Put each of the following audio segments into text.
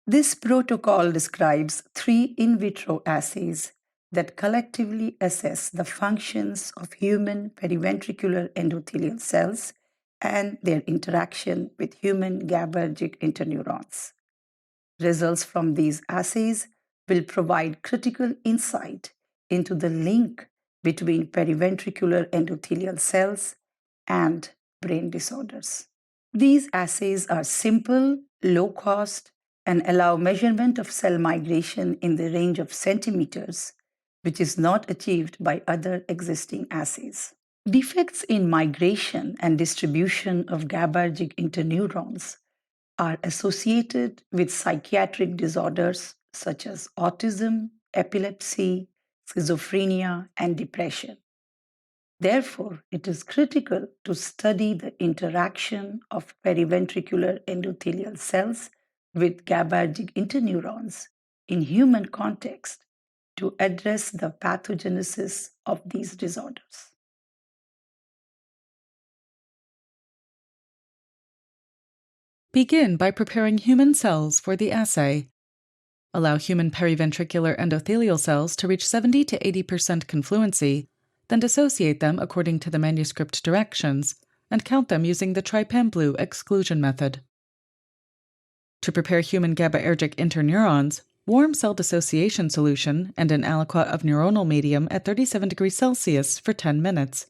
This protocol describes 3 in vitro assays that collectively assess the functions of human periventricular endothelial cells and their interaction with human GABAergic interneurons. Results from these assays will provide critical insight into the link between periventricular endothelial cells and brain disorders. These assays are simple, low cost, and allow measurement of cell migration in the range of centimeters, which is not achieved by other existing assays. Defects in migration and distribution of GABAergic interneurons are associated with psychiatric disorders such as autism, epilepsy, schizophrenia, and depression. Therefore, it is critical to study the interaction of periventricular endothelial cells with GABAergic interneurons in human context to address the pathogenesis of these disorders. Begin by preparing human cells for the assay. Allow human periventricular endothelial cells to reach 70 to 80% confluency, then dissociate them according to the manuscript directions, and count them using the trypan-blue exclusion method. To prepare human GABAergic interneurons, warm cell dissociation solution and an aliquot of neuronal medium at 37 degrees Celsius for 10 minutes.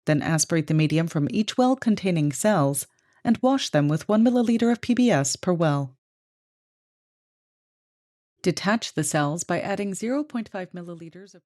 Then aspirate the medium from each well containing cells and wash them with 1 milliliter of PBS per well. Detach the cells by adding 0.5 milliliters of